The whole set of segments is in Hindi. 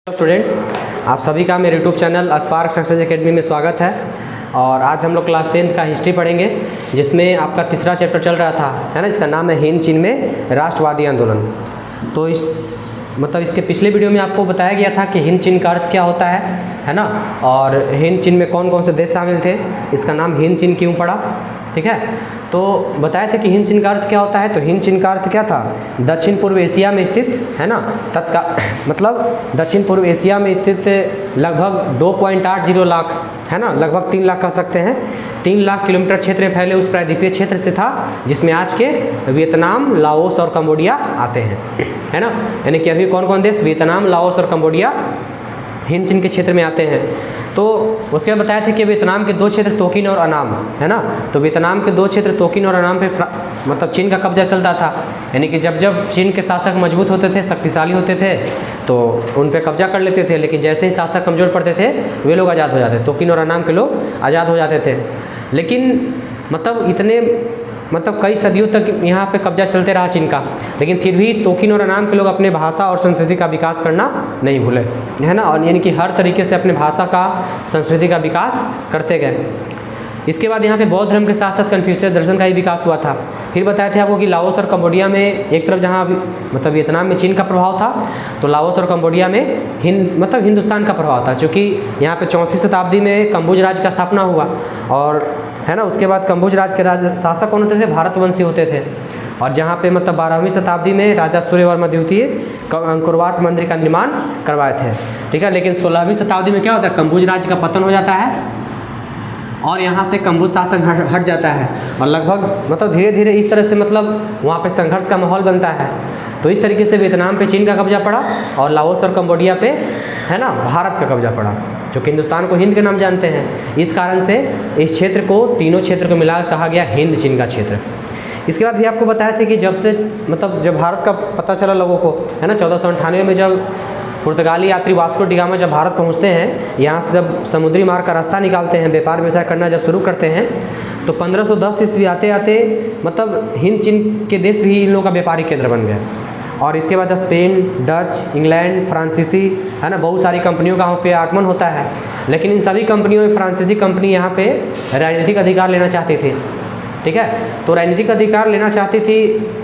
स्टूडेंट्स, आप सभी का मेरे YouTube channel spark success academy में स्वागत है। और आज हम लोग क्लास 10th का हिस्ट्री पढ़ेंगे, जिसमें आपका तीसरा चैप्टर चल रहा था, है ना, जिसका नाम है हिंद चीन में राष्ट्रवादी आंदोलन। तो इसके पिछले वीडियो में आपको बताया गया था कि हिंद चीन का अर्थ क्या होता है ना, और हिंद चीन में कौन कौन से देश शामिल थे, इसका नाम हिंद चीन क्यों पड़ा, ठीक है। तो बताया था कि हिंद चीन का अर्थ क्या होता है। तो हिंद चीन का अर्थ क्या था, दक्षिण पूर्व एशिया में स्थित, है ना, मतलब दक्षिण पूर्व एशिया में स्थित लगभग 2.80 लाख, है ना, लगभग 3 लाख कह सकते हैं, 3 लाख किलोमीटर क्षेत्र में फैले उस प्रायद्वीपीय क्षेत्र से था, जिसमें आज के वियतनाम, लाओस और कंबोडिया आते हैं, है ना। यानी कि अभी कौन कौन देश वियतनाम, लाओस और कंबोडिया हिंद चीन के क्षेत्र में आते हैं। तो उसके बाद बताया था कि वियतनाम के 2 क्षेत्र तोकिन और अनाम, है ना। तो वियतनाम के 2 क्षेत्र तोकिन और अनाम पे मतलब चीन का कब्जा चलता था। यानी कि जब जब चीन के शासक मजबूत होते थे, शक्तिशाली होते थे, तो उन पे कब्जा कर लेते थे। लेकिन जैसे ही शासक कमज़ोर पड़ते थे, वे लोग आज़ाद हो जाते, तोकिन और अनाम के लोग आज़ाद हो जाते थे। लेकिन कई सदियों तक यहाँ पे कब्जा चलते रहा चीन का, लेकिन फिर भी तोकिन और अनाम के लोग अपने भाषा और संस्कृति का विकास करना नहीं भूले, है ना। और यानी कि हर तरीके से अपने भाषा का, संस्कृति का विकास करते गए। इसके बाद यहाँ पे बौद्ध धर्म के साथ साथ कन्फ्यूशियस दर्शन का ही विकास हुआ था। फिर बताया था आपको कि लाओस और कंबोडिया में एक तरफ जहाँ मतलब वियतनाम में चीन का प्रभाव था, तो लाओस और कंबोडिया में हिंदुस्तान का प्रभाव था, क्योंकि यहाँ पे 34वीं शताब्दी में कंबुज राज का स्थापना हुआ, और है ना, उसके बाद कंबुज राज के शासक कौन होते थे, भारतवंशी होते थे। और जहाँ पे मतलब 12वीं शताब्दी में राजा सूर्यवर्मा द्वितीय अंकोरवाट मंदिर का निर्माण करवाए थे, ठीक है। लेकिन 16वीं शताब्दी में क्या होता है, कंबुज राज्य का पतन हो जाता है और यहाँ से कंबुज शासन हट जाता है, और लगभग धीरे धीरे इस तरह से वहाँ पे संघर्ष का माहौल बनता है। तो इस तरीके से वियतनाम पे चीन का कब्जा पड़ा, और लाओस और कंबोडिया पे, है ना, भारत का कब्जा पड़ा, जो कि हिंदुस्तान को हिंद के नाम जानते हैं। इस कारण से इस क्षेत्र को, तीनों क्षेत्र को मिलाकर कहा गया हिंद चीन का क्षेत्र। इसके बाद भी आपको बताया था कि जब भारत का पता चला लोगों को, है ना, 1498 में जब पुर्तगाली यात्री वास्को डी गामा जब भारत पहुंचते हैं, यहाँ से जब समुद्री मार्ग का रास्ता निकालते हैं, व्यापार व्यवसाय करना जब शुरू करते हैं, तो 1510 ईस्वी आते आते हिंद चीन के देश भी इन लोगों का व्यापारिक केंद्र बन गए। और इसके बाद स्पेन, डच, इंग्लैंड, फ्रांसीसी, है ना, बहुत सारी कंपनियों का वहाँ पे आगमन होता है। लेकिन इन सभी कंपनियों में फ्रांसीसी कंपनी यहाँ पे राजनीतिक अधिकार लेना चाहती थी, ठीक है। तो राजनीतिक अधिकार लेना चाहती थी,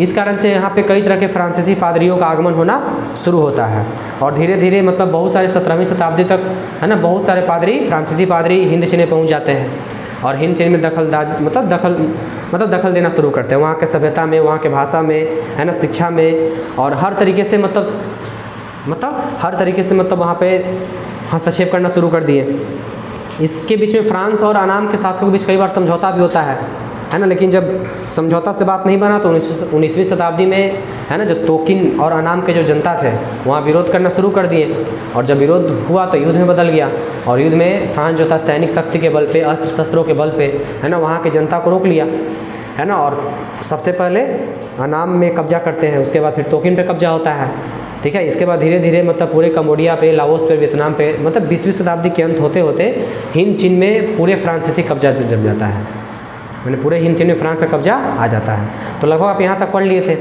इस कारण से यहाँ पे कई तरह के फ्रांसीसी पादरियों का आगमन होना शुरू होता है। और धीरे धीरे बहुत सारे 17वीं शताब्दी तक, है ना, बहुत सारे पादरी, फ्रांसीसी पादरी हिंद चीन में पहुँच जाते हैं, और हिंद चीन में दखल देना शुरू करते हैं, वहाँ के सभ्यता में, वहाँ के भाषा में, है ना, शिक्षा में, और हर तरीके से वहाँ पे हस्तक्षेप करना शुरू कर दिए। इसके बीच में फ्रांस और अनाम के शासकों के बीच कई बार समझौता भी होता है ना। लेकिन जब समझौता से बात नहीं बना, तो 19वीं शताब्दी में, है ना, जो तोकिन और अनाम के जो जनता थे, वहाँ विरोध करना शुरू कर दिए। और जब विरोध हुआ तो युद्ध में बदल गया, और युद्ध में फ्रांस जो था सैनिक शक्ति के बल पे, अस्त्र शस्त्रों के बल पे, है ना, वहाँ की जनता को रोक लिया, है ना। और सबसे पहले अनाम में कब्जा करते हैं, उसके बाद फिर तोकिन पे कब्जा होता है, ठीक है। इसके बाद धीरे धीरे पूरे कंबोडिया पे, लाओस पे, वियतनाम पे, 20वीं शताब्दी के अंत होते होते हिंद चीन में पूरे फ्रांसीसी कब्जा जम जाता है, मैंने पूरे हिंद चीन में फ्रांस का कब्जा आ जाता है। तो लगभग आप यहाँ तक पढ़ लिए थे,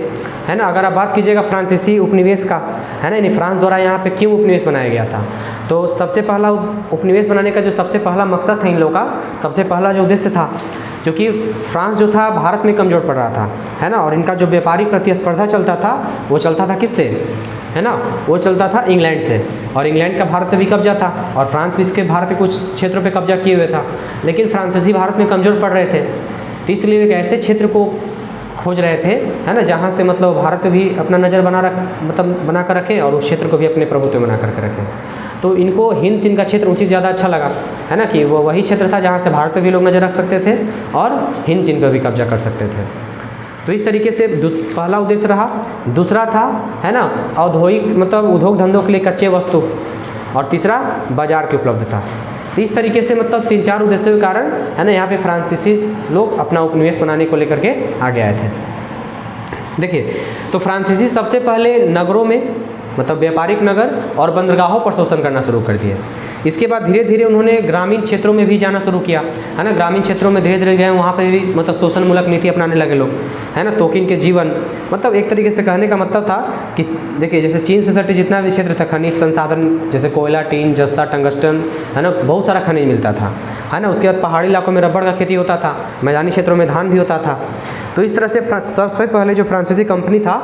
है ना। अगर आप बात कीजिएगा फ्रांसीसी उपनिवेश का, है ना, यानी फ्रांस द्वारा यहाँ पे क्यों उपनिवेश बनाया गया था, तो सबसे पहला उपनिवेश बनाने का जो सबसे पहला मकसद था इन लोगों का, सबसे पहला जो उद्देश्य था, क्योंकि फ्रांस जो था भारत में कमज़ोर पड़ रहा था, है ना, और इनका जो व्यापारिक प्रतिस्पर्धा चलता था, वो चलता था किससे, है ना, वो चलता था इंग्लैंड से। और इंग्लैंड का भारत पे भी कब्जा था, और फ्रांस भी इसके भारत के कुछ क्षेत्रों पे कब्जा किए हुए था। लेकिन फ्रांसीसी भारत में कमज़ोर पड़ रहे थे, तो इसलिए एक ऐसे क्षेत्र को खोज रहे थे, है ना, जहाँ से भारत पे भी अपना नज़र बना कर रखें, और उस क्षेत्र को भी अपने प्रभुत्व में बना करके रखें। तो इनको हिंद चीन का क्षेत्र उचित ज़्यादा अच्छा लगा, है ना, कि वो वही क्षेत्र था जहाँ से भारत पे भी लोग नज़र रख सकते थे, और हिंद चीन पर भी कब्जा कर सकते थे। तो इस तरीके से पहला उद्देश्य रहा। दूसरा था, है ना, औद्योगिक उद्योग धंधों के लिए कच्चे वस्तु, और तीसरा बाजार की उपलब्धता। तो इस तरीके से 3-4 उद्देश्यों के कारण, है ना, यहाँ पे फ्रांसीसी लोग अपना उपनिवेश बनाने को लेकर के आगे आए थे। देखिए, तो फ्रांसीसी सबसे पहले नगरों में, व्यापारिक नगर और बंदरगाहों पर शोषण करना शुरू कर दिए। इसके बाद धीरे धीरे उन्होंने ग्रामीण क्षेत्रों में भी जाना शुरू किया, है ना। ग्रामीण क्षेत्रों में धीरे धीरे गए, वहाँ पे भी मतलब शोषणमूलक नीति अपनाने लगे लोग, है ना। तोकिन के जीवन मतलब एक तरीके से कहने का मतलब था कि देखिए जैसे चीन से सटे जितना भी क्षेत्र था, खनिज संसाधन जैसे कोयला, टीन, जस्ता, टंगस्टन, है ना, बहुत सारा खनिज मिलता था, है ना। उसके बाद पहाड़ी इलाकों में रबड़ का खेती होता था, मैदानी क्षेत्रों में धान भी होता था। तो इस तरह से सबसे पहले जो फ्रांसीसी कंपनी था,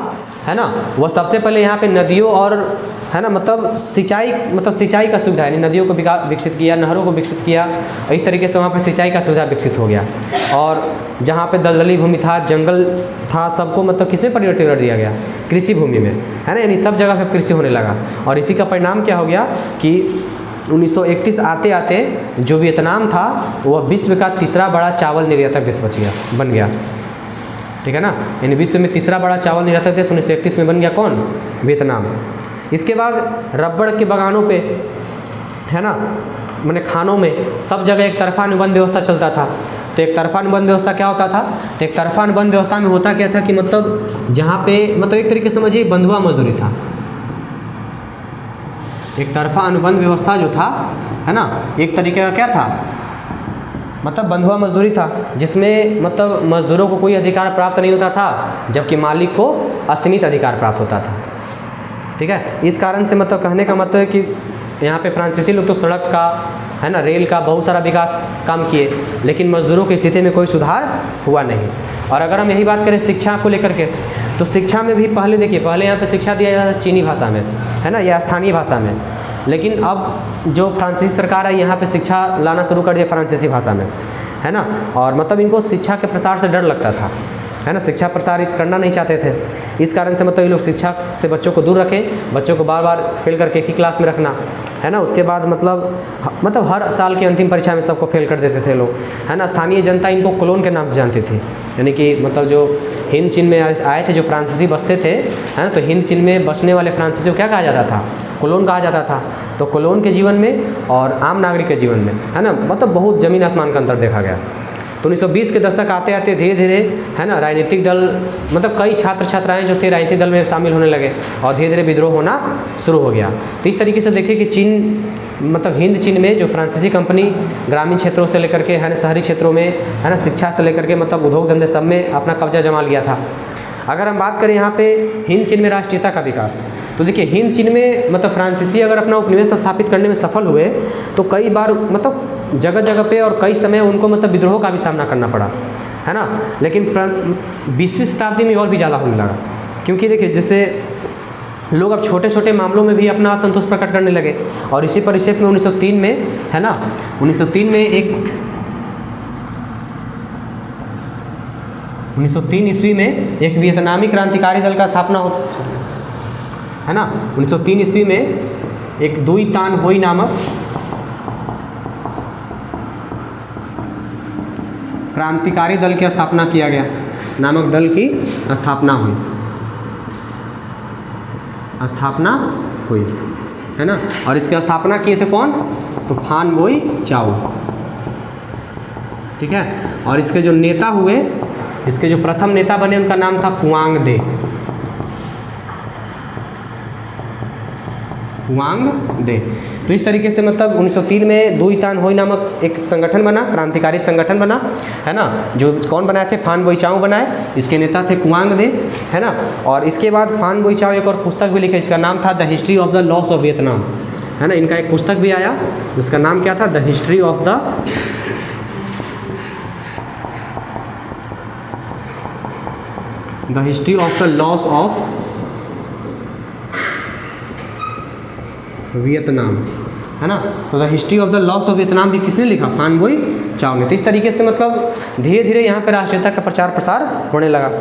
है ना, वह सबसे पहले यहाँ पे नदियों और, है ना, मतलब सिंचाई का सुविधा, यानी नदियों को विकसित किया, नहरों को विकसित किया। इस तरीके से वहाँ पे सिंचाई का सुविधा विकसित हो गया। और जहाँ पे दलदली भूमि था, जंगल था, सबको मतलब किसमें परिवर्तित कर दिया गया? कृषि भूमि में, है ना। यानी सब जगह पे कृषि होने लगा। और इसी का परिणाम क्या हो गया कि 1931 आते आते जो वियतनाम था वह विश्व का तीसरा बड़ा चावल निर्यातक देश बन गया, ठीक है ना। यानी विश्व में तीसरा बड़ा चावल निर्यातक देश 1931 में बन गया कौन? वियतनाम। इसके बाद रबड़ के बागानों पे, है ना, मैंने खानों में सब जगह एक तरफा अनुबंध व्यवस्था चलता था। तो एक तरफा अनुबंध व्यवस्था क्या होता था? तो एक तरफा अनुबंध व्यवस्था में होता क्या था कि मतलब जहाँ पे मतलब एक तरीके से समझिए बंधुआ मजदूरी था। एक तरफा अनुबंध व्यवस्था जो था, है ना, एक तरीके का क्या था? मतलब बंधुआ मजदूरी था, जिसमें मतलब मजदूरों को कोई अधिकार प्राप्त नहीं होता था, जबकि मालिक को असीमित अधिकार प्राप्त होता था, ठीक है। इस कारण से मतलब कहने का मतलब है कि यहाँ पे फ्रांसीसी लोग तो सड़क का, है ना, रेल का बहुत सारा विकास काम किए, लेकिन मजदूरों की स्थिति में कोई सुधार हुआ नहीं। और अगर हम यही बात करें शिक्षा को लेकर के, तो शिक्षा में भी पहले देखिए, पहले यहाँ पे शिक्षा दिया जाता था चीनी भाषा में, है ना, या स्थानीय भाषा में। लेकिन अब जो फ्रांसीसी सरकार है यहाँ पे शिक्षा लाना शुरू कर दिया फ्रांसीसी भाषा में, है ना। और मतलब इनको शिक्षा के प्रसार से डर लगता था, है ना, शिक्षा प्रसारित करना नहीं चाहते थे। इस कारण से मतलब ये लोग शिक्षा से बच्चों को दूर रखें, बच्चों को बार बार फेल करके एक ही क्लास में रखना, है ना। उसके बाद मतलब हर साल की अंतिम परीक्षा में सबको फेल कर देते थे लोग, है ना। स्थानीय जनता इनको कोलोन के नाम से जानती थी, यानी कि मतलब जो हिंद चीन में आए थे, जो फ्रांसीसी बसते थे, है ना, तो हिंद चीन में बसने वाले फ्रांसीसी को क्या कहा जाता था? कोलोन कहा जाता था। तो कोलोन के जीवन में और आम नागरिक के जीवन में, है ना, मतलब बहुत ज़मीन आसमान का अंतर देखा गया। तो 1920 के दशक आते आते धीरे धीरे, है ना, राजनीतिक दल मतलब कई छात्र छात्राएं जो थे राजनीतिक दल में शामिल होने लगे और धीरे धीरे विद्रोह होना शुरू हो गया। तो इस तरीके से देखिए कि चीन मतलब हिंद चीन में जो फ्रांसीसी कंपनी ग्रामीण क्षेत्रों से लेकर के, है ना, शहरी क्षेत्रों में, है ना, शिक्षा से लेकर के मतलब उद्योग धंधे सब में अपना कब्जा जमा लिया था। अगर हम बात करें यहाँ पे हिंद चीन में राष्ट्रीयता का विकास, तो देखिए हिंद चीन में मतलब फ्रांसीसी अगर अपना उपनिवेश स्थापित करने में सफल हुए तो कई बार मतलब जगह जगह पे और कई समय उनको मतलब विद्रोह का भी सामना करना पड़ा, है ना। लेकिन 20वीं शताब्दी में और भी ज़्यादा होने लगा, क्योंकि देखिए जैसे लोग अब छोटे छोटे मामलों में भी अपना असंतोष प्रकट करने लगे। और इसी परिप्रेक्ष्य में 1903 में, है ना, 1903 में 1903 ईस्वी में एक वियतनामी क्रांतिकारी दल का स्थापना हो, है ना। 1903 ईस्वी में एक दुई तान होई नामक क्रांतिकारी दल की स्थापना किया गया, नामक दल की स्थापना हुई, है ना। और इसकी स्थापना किए थे कौन? तो फान बोई चाओ, ठीक है। और इसके जो नेता हुए, इसके जो प्रथम नेता बने उनका नाम था कुआंग दे। तो इस तरीके से मतलब 1903 में दुई तान होई नामक एक संगठन बना, क्रांतिकारी संगठन बना, है ना। जो कौन बनाए थे? फान बोई चाओ बनाए, इसके नेता थे कुआंग दे, है ना। और इसके बाद फान बोई चाओ एक और पुस्तक भी लिखे, इसका नाम था the history of the loss of Vietnam, है ना। इनका एक पुस्तक भी आया जिसका नाम क्या था? The history of the loss of Vietnam, है ना। तो the history of the loss of Vietnam भी किसने लिखा? फान बोई चाओ ने। तो इस तरीके से मतलब धीरे धीरे यहाँ पे राष्ट्रीयता का प्रचार प्रसार होने लगा।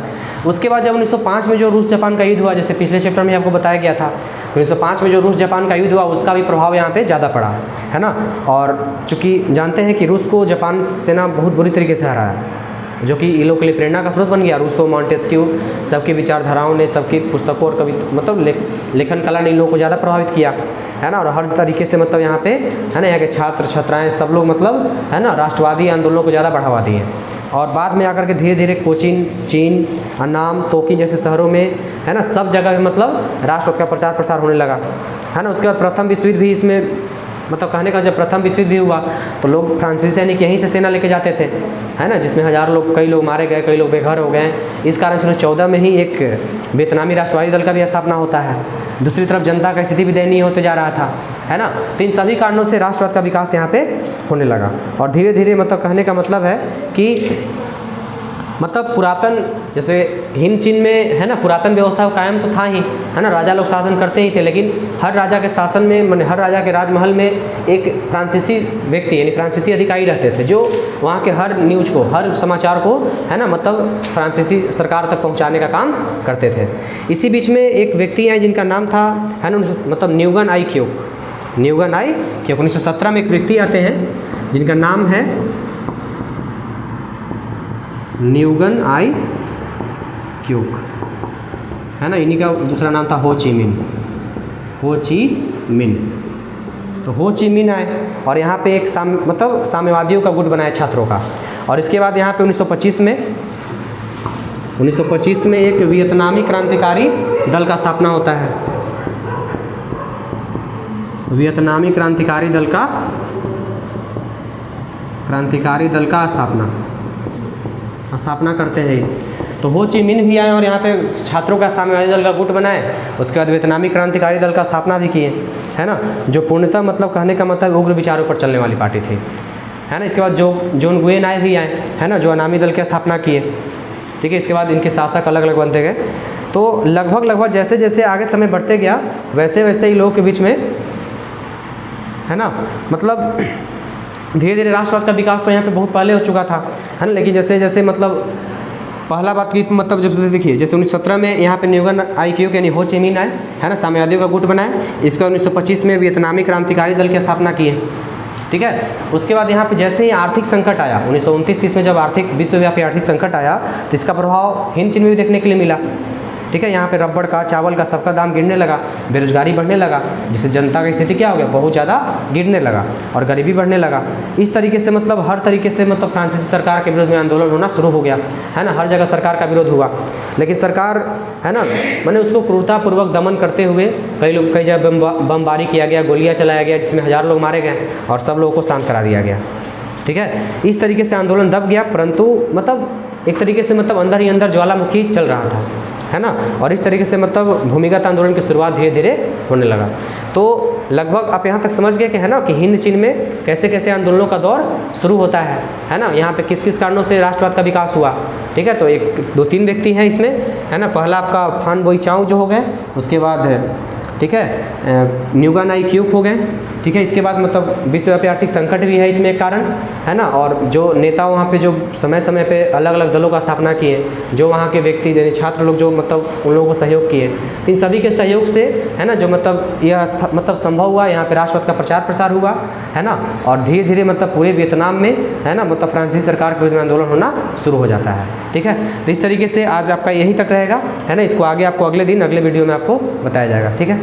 उसके बाद जब 1905 में जो रूस जापान का युद्ध हुआ, जैसे पिछले चैप्टर में आपको बताया गया था, 1905 में जो रूस जापान का युद्ध हुआ उसका भी प्रभाव यहाँ पे ज़्यादा पड़ा, है ना। और चूँकि जानते हैं कि रूस को जापान सेना बहुत बुरी तरीके से हराया, जो कि इन लोगों के लिए प्रेरणा का स्रोत बन गया। रूसो, मॉन्टेस्क्यू, सबकी विचारधाराओं ने, सबकी पुस्तकों और कविता मतलब लेखन कला ने इन लोगों को ज़्यादा प्रभावित किया, है ना। और हर तरीके से मतलब यहाँ पे, है ना, यहाँ के छात्र छात्राएँ सब लोग मतलब, है ना, राष्ट्रवादी आंदोलनों को ज़्यादा बढ़ावा दिए। और बाद में आकर के धीरे धीरे कोचीन, चीन, अन्नाम, तोकिन जैसे शहरों में, है ना, सब जगह मतलब राष्ट्रवाद का प्रचार प्रसार होने लगा, है ना। उसके बाद प्रथम विश्व युद्ध भी इसमें मतलब कहने का जब प्रथम विश्व युद्ध भी हुआ तो लोग फ्रांसीसी सैनिक यहीं से सेना लेके जाते थे, है ना, जिसमें हज़ारों लोग, कई लोग मारे गए, कई लोग बेघर हो गए। इस कारण 1914 में ही एक वियतनामी राष्ट्रवादी दल का भी स्थापना होता है। दूसरी तरफ जनता का स्थिति भी दयनीय होते जा रहा था, है ना। तो इन सभी कारणों से राष्ट्रवाद का विकास यहाँ पे होने लगा। और धीरे धीरे मतलब कहने का मतलब है कि मतलब पुरातन, जैसे हिंद चीन में, है ना, पुरातन व्यवस्था कायम तो था ही, है ना, राजा लोग शासन करते ही थे, लेकिन हर राजा के शासन में, माने हर राजा के राजमहल में एक फ्रांसीसी व्यक्ति यानी फ्रांसीसी अधिकारी रहते थे, जो वहाँ के हर न्यूज़ को, हर समाचार को, है ना, मतलब फ्रांसीसी सरकार तक पहुँचाने का काम करते थे। इसी बीच में एक व्यक्ति हैं जिनका नाम था, है ना, मतलब न्यूगन आई क्यूक। न्यूगन आई क्यूक 1917 में एक व्यक्ति आते हैं जिनका नाम है न्यूगन आई क्यूक, है ना। इन्हीं का दूसरा नाम था हो ची मिन। हो ची मिन, तो हो ची मिन आए और यहाँ पे एक मतलब साम्यवादियों का गुट बनाया छात्रों का। और इसके बाद यहाँ पे 1925 में एक वियतनामी क्रांतिकारी दल का स्थापना होता है। वियतनामी क्रांतिकारी दल का स्थापना करते हैं। तो हो ची मिन भी आए और यहाँ पे छात्रों का साम्यवादी दल का गुट बनाए। उसके बाद वियतनामी क्रांतिकारी दल का स्थापना भी किए, है ना, जो पूर्णतः मतलब कहने का मतलब उग्र विचारों पर चलने वाली पार्टी थी, है ना। इसके बाद जोन गुयेन आए भी आए, है ना, जो अनामी दल की स्थापना किए, ठीक है। इसके बाद इनके शासक अलग अलग बनते गए। तो लगभग जैसे जैसे आगे समय बढ़ते गया वैसे वैसे ही लोगों के बीच में, है ना, मतलब धीरे धीरे राष्ट्रवाद का विकास तो यहाँ पे बहुत पहले हो चुका था, है ना। लेकिन जैसे जैसे मतलब पहला बात की मतलब जब से देखिए, जैसे 1917 में यहाँ पे न्यूगन आई क्यूक यानी हो ची मिन आए, है ना, साम्यवादियों का गुट बनाए। इसके 1925 में वियतनामी क्रांतिकारी दल की स्थापना की है, ठीक है। उसके बाद यहाँ पे जैसे ही आर्थिक संकट आया 1929-30 में, जब विश्वव्यापी आर्थिक संकट आया तो इसका प्रभाव हिंद चीन में भी देखने के लिए मिला, ठीक है। यहाँ पे रबड़ का, चावल का, सबका दाम गिरने लगा, बेरोजगारी बढ़ने लगा, जिससे जनता की स्थिति क्या हो गया, बहुत ज़्यादा गिरने लगा और गरीबी बढ़ने लगा। इस तरीके से मतलब हर तरीके से मतलब फ्रांसीसी सरकार के विरोध में आंदोलन होना शुरू हो गया, है ना। हर जगह सरकार का विरोध हुआ, लेकिन सरकार, है ना, मैंने उसको क्रूरतापूर्वक दमन करते हुए कई जगह बमबारी किया गया, गोलियाँ चलाया गया, जिसमें हज़ारों लोग मारे गए और सब लोगों को शांत करा दिया गया, ठीक है। इस तरीके से आंदोलन दब गया, परंतु मतलब एक तरीके से मतलब अंदर ही अंदर ज्वालामुखी चल रहा था, है ना। और इस तरीके से मतलब भूमिगत आंदोलन की शुरुआत धीरे धीरे होने लगा। तो लगभग आप यहाँ तक समझ गए कि, है ना, कि हिंद चीन में कैसे कैसे आंदोलनों का दौर शुरू होता है ना। यहाँ पे किस किस कारणों से राष्ट्रवाद का विकास हुआ, ठीक है। तो एक 2-3 व्यक्ति हैं इसमें, है ना। पहला आपका फान बोई चाउ जो हो गए, उसके बाद, ठीक है, न्यूगन आई क्यूक हो गए, ठीक है। इसके बाद मतलब विश्वव्यापी आर्थिक संकट भी है इसमें एक कारण, है ना। और जो नेता वहाँ पे जो समय समय पे अलग अलग दलों का स्थापना किए, जो वहाँ के व्यक्ति यानी छात्र लोग जो मतलब उन लोगों को सहयोग किए, इन सभी के सहयोग से, है ना, जो मतलब यह मतलब संभव हुआ, यहाँ पे राष्ट्रवाद का प्रचार प्रसार हुआ, है ना। और धीरे धीरे मतलब पूरे वियतनाम में, है ना, मतलब फ्रांसीसी सरकार के विरुद्ध में आंदोलन होना शुरू हो जाता है, ठीक है। तो इस तरीके से आज आपका यहीं तक रहेगा, है ना। इसको आगे आपको अगले दिन अगले वीडियो में आपको बताया जाएगा, ठीक है।